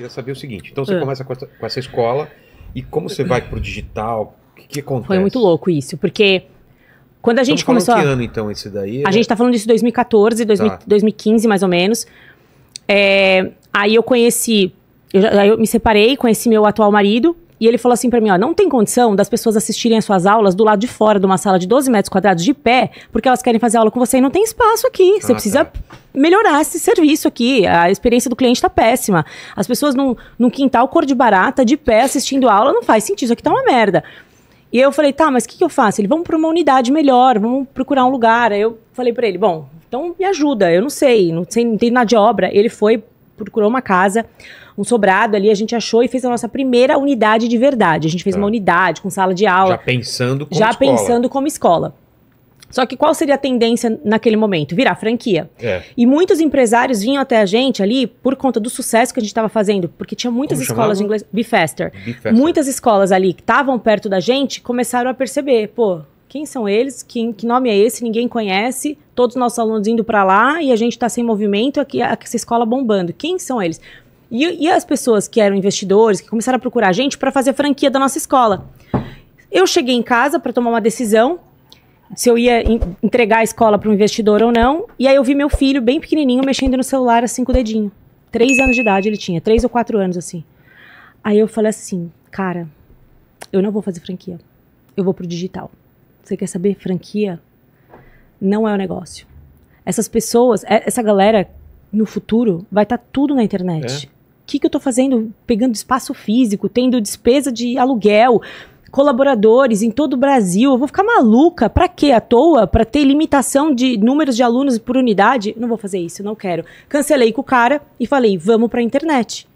queria saber o seguinte. Então você começa com essa escola e como você vai pro digital? O que acontece? Foi muito louco isso, porque quando a gente começou... que ano então esse daí? A gente tá falando disso em 2014, 2015 mais ou menos. Aí eu conheci... Eu me separei, conheci meu atual marido. E ele falou assim pra mim, ó, não tem condição das pessoas assistirem as suas aulas do lado de fora de uma sala de 12 metros quadrados de pé, porque elas querem fazer aula com você e não tem espaço aqui. Você precisa melhorar esse serviço aqui. A experiência do cliente tá péssima. As pessoas num quintal cor de barata, de pé, assistindo aula, não faz sentido. Isso aqui tá uma merda. E eu falei, tá, mas o que eu faço? Ele, vamos pra uma unidade melhor, vamos procurar um lugar. Aí eu falei pra ele, bom, então me ajuda, eu não tenho nada de obra. Ele foi, procurou uma casa, um sobrado ali, a gente achou e fez a nossa primeira unidade de verdade. A gente fez uma unidade com sala de aula. Já pensando como escola. Só que qual seria a tendência naquele momento? Virar franquia. E muitos empresários vinham até a gente ali por conta do sucesso que a gente estava fazendo, porque tinha muitas escolas de inglês. Be Faster. Muitas escolas ali que estavam perto da gente começaram a perceber, pô, quem são eles? Que nome é esse? Ninguém conhece. Todos os nossos alunos indo para lá e a gente está sem movimento, aqui essa escola bombando. Quem são eles? E as pessoas que eram investidores, que começaram a procurar a gente para fazer franquia da nossa escola. Eu cheguei em casa para tomar uma decisão se eu ia entregar a escola para um investidor ou não. E aí eu vi meu filho bem pequenininho mexendo no celular assim com o dedinho. 3 anos de idade ele tinha, 3 ou 4 anos assim. Aí eu falei assim, cara, eu não vou fazer franquia. Eu vou pro digital. Você quer saber? Franquia não é o negócio. Essas pessoas, essa galera no futuro vai estar tudo na internet. O que eu tô fazendo? Pegando espaço físico, tendo despesa de aluguel, colaboradores em todo o Brasil. Eu vou ficar maluca. Pra quê? À toa? Pra ter limitação de números de alunos por unidade? Não vou fazer isso, não quero. Cancelei com o cara e falei, vamos pra internet.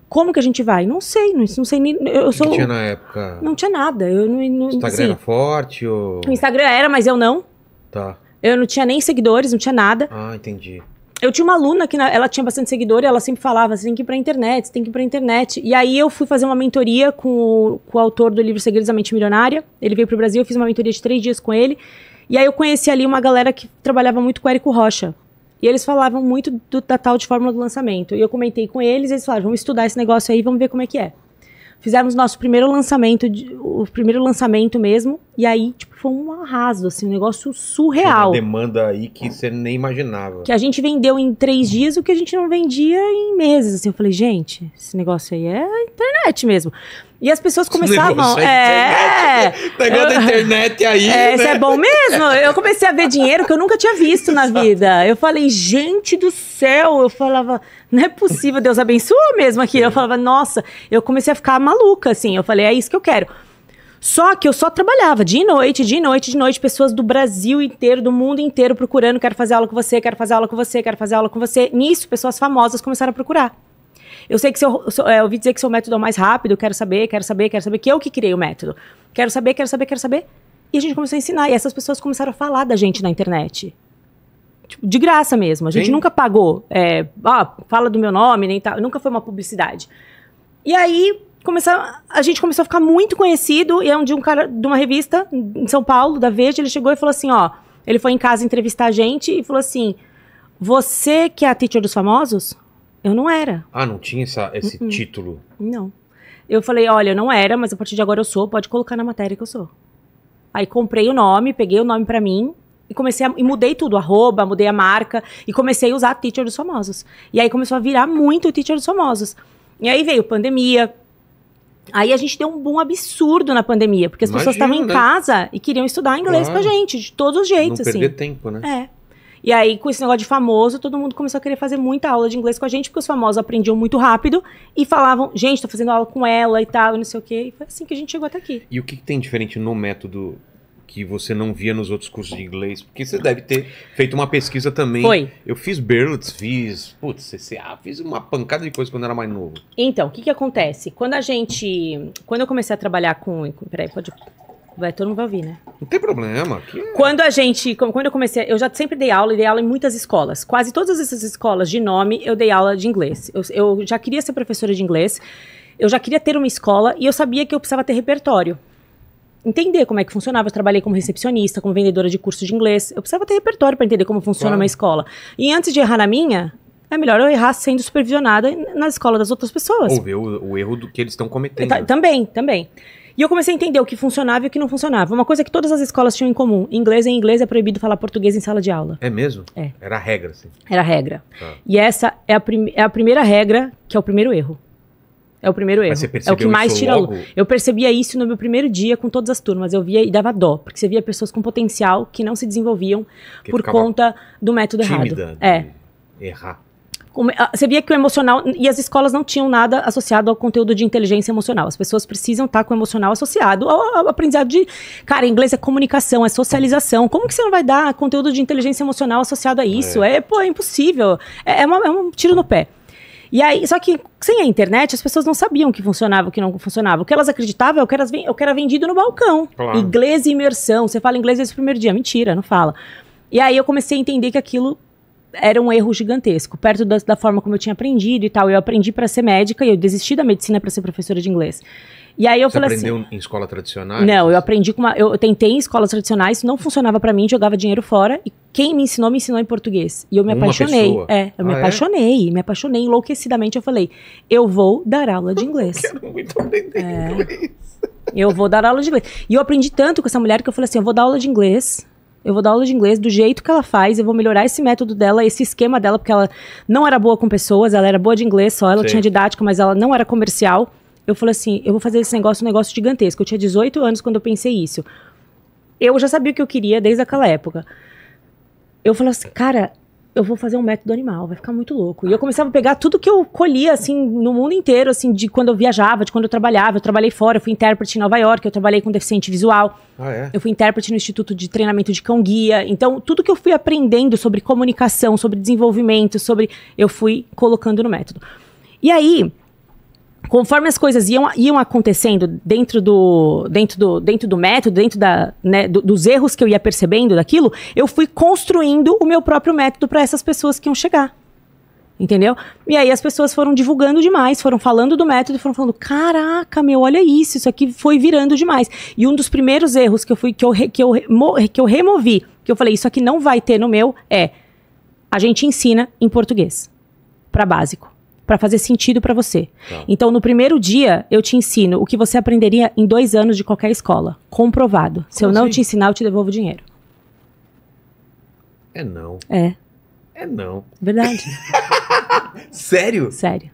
Como que a gente vai? Não sei, não sei nem... O que tinha na época? Não tinha nada. O Instagram era forte ou... O Instagram era, mas eu não. Tá. Eu não tinha nem seguidores, não tinha nada. Ah, entendi. Eu tinha uma aluna que ela tinha bastante seguidor e ela sempre falava, você tem que ir pra internet, você tem que ir pra internet. E aí eu fui fazer uma mentoria com o autor do livro Segredos da Mente Milionária. Ele veio pro Brasil, eu fiz uma mentoria de 3 dias com ele. E aí eu conheci ali uma galera que trabalhava muito com o Érico Rocha. E eles falavam muito da tal de fórmula do lançamento. E eu comentei com eles, eles falaram, vamos estudar esse negócio aí, vamos ver como é que é. Fizemos nosso primeiro lançamento, o primeiro lançamento mesmo, e aí, tipo, foi um arraso, assim, um negócio surreal. Uma demanda aí que você nem imaginava. Que a gente vendeu em 3 dias o que a gente não vendia em meses, assim. Eu falei, gente, esse negócio aí é a internet mesmo. E as pessoas começavam... Negócio da internet aí, né? Isso é bom mesmo? Eu comecei a ver dinheiro que eu nunca tinha visto na vida. Eu falei, gente do céu. Eu falava, não é possível, Deus abençoa mesmo aqui. Eu falava, nossa. Eu comecei a ficar maluca, assim. Eu falei, é isso que eu quero. Só que eu só trabalhava de noite, pessoas do Brasil inteiro, do mundo inteiro procurando, quero fazer aula com você, quero fazer aula com você, quero fazer aula com você. Nisso, pessoas famosas começaram a procurar. Eu sei que eu ouvi dizer que seu método é o mais rápido, quero saber, que eu que criei o método. Quero saber. E a gente começou a ensinar, e essas pessoas começaram a falar da gente na internet. Tipo, de graça mesmo, a gente nunca pagou. Fala do meu nome, nem tal, nunca foi uma publicidade. E aí, a gente começou a ficar muito conhecido, e é um dia um cara de uma revista em São Paulo, da Veja, ele chegou e falou assim, ele foi em casa entrevistar a gente e falou assim, você que é a teacher dos famosos? Eu não era. Ah, não tinha esse título? Não. Eu falei, olha, eu não era, mas a partir de agora eu sou, pode colocar na matéria que eu sou. Aí comprei o nome, peguei o nome pra mim e mudei tudo, @, mudei a marca e comecei a usar Teacher dos Famosos. E aí começou a virar muito Teacher dos Famosos. E aí veio pandemia. Aí a gente deu um boom absurdo na pandemia, porque as pessoas estavam em casa e queriam estudar inglês com a gente, de todos os jeitos, não perder tempo, né? E aí, com esse negócio de famoso, todo mundo começou a querer fazer muita aula de inglês com a gente, porque os famosos aprendiam muito rápido e falavam, gente, tô fazendo aula com ela e tal, e não sei o quê. E foi assim que a gente chegou até aqui. E o que tem diferente no método que você não via nos outros cursos de inglês? Porque você deve ter feito uma pesquisa também. Foi. Eu fiz Berlitz, fiz CCA, fiz uma pancada de coisa quando era mais novo. Então, o que acontece? Quando eu comecei a trabalhar com... Peraí, todo mundo vai ouvir, né? Não tem problema. Quando eu comecei, eu já sempre dei aula em muitas escolas. Quase todas essas escolas de nome, eu dei aula de inglês. Eu já queria ser professora de inglês, eu já queria ter uma escola e eu sabia que eu precisava ter repertório. Entender como é que funcionava. Eu trabalhei como recepcionista, como vendedora de curso de inglês. Eu precisava ter repertório para entender como funciona uma escola. E antes de errar na minha, é melhor eu errar sendo supervisionada na escola das outras pessoas. Ou ver o erro do que eles estão cometendo. Também. E eu comecei a entender o que funcionava e o que não funcionava. Uma coisa que todas as escolas tinham em comum: em inglês é proibido falar português em sala de aula. É mesmo? É. Era a regra, assim. Era a regra. E essa é a primeira regra, que é o primeiro erro. É o primeiro erro. Mas você percebeu é o que mais tira logo? Eu percebia isso no meu primeiro dia com todas as turmas. Eu via e dava dó, porque você via pessoas com potencial que não se desenvolviam por conta do método tímida errado. Errar. Você via que o emocional... E as escolas não tinham nada associado ao conteúdo de inteligência emocional. As pessoas precisam estar com o emocional associado ao aprendizado de... Cara, inglês é comunicação, é socialização. Como que você não vai dar conteúdo de inteligência emocional associado a isso? É impossível. É um tiro no pé. E aí, só que sem a internet, as pessoas não sabiam o que funcionava, o que não funcionava. O que elas acreditavam é o que era vendido no balcão. Claro. Inglês e imersão. Você fala inglês desde o primeiro dia. Mentira, não fala. E aí eu comecei a entender que aquilo era um erro gigantesco, perto da forma como eu tinha aprendido e tal. Eu aprendi para ser médica e eu desisti da medicina para ser professora de inglês. E aí eu falei assim... Você aprendeu em escola tradicional? Não, eu aprendi eu tentei em escolas tradicionais, não funcionava para mim, jogava dinheiro fora. E quem me ensinou em português. E eu me apaixonei. Me apaixonei enlouquecidamente. Eu falei, eu vou dar aula de inglês. Eu quero muito aprender inglês. Eu vou dar aula de inglês. E eu aprendi tanto com essa mulher que eu falei assim, eu vou dar aula de inglês. Eu vou dar aula de inglês do jeito que ela faz, eu vou melhorar esse método dela, esse esquema dela, porque ela não era boa com pessoas, ela era boa de inglês só, ela tinha didática, mas ela não era comercial. Eu falei assim, eu vou fazer esse negócio um negócio gigantesco. Eu tinha 18 anos quando eu pensei isso. Eu já sabia o que eu queria desde aquela época. Eu falei assim, cara, eu vou fazer um método animal, vai ficar muito louco. E eu começava a pegar tudo que eu colhia, assim, no mundo inteiro, assim, de quando eu viajava, de quando eu trabalhava. Eu trabalhei fora, eu fui intérprete em Nova York, eu trabalhei com deficiente visual. Eu fui intérprete no Instituto de Treinamento de Cão-Guia. Então, tudo que eu fui aprendendo sobre comunicação, sobre desenvolvimento, eu fui colocando no método. E aí, conforme as coisas iam acontecendo dentro do método, dos erros que eu ia percebendo daquilo, eu fui construindo o meu próprio método para essas pessoas que iam chegar. Entendeu? E aí as pessoas foram divulgando demais, foram falando do método, foram falando, caraca, olha isso aqui foi virando demais. E um dos primeiros erros que eu removi, que eu falei, isso aqui não vai ter no meu, a gente ensina em português, para básico. Para fazer sentido para você. Tá. Então, no primeiro dia, eu te ensino o que você aprenderia em 2 anos de qualquer escola. Comprovado. Se eu não te ensinar, eu te devolvo o dinheiro. É não. É não. Verdade. Sério? Sério.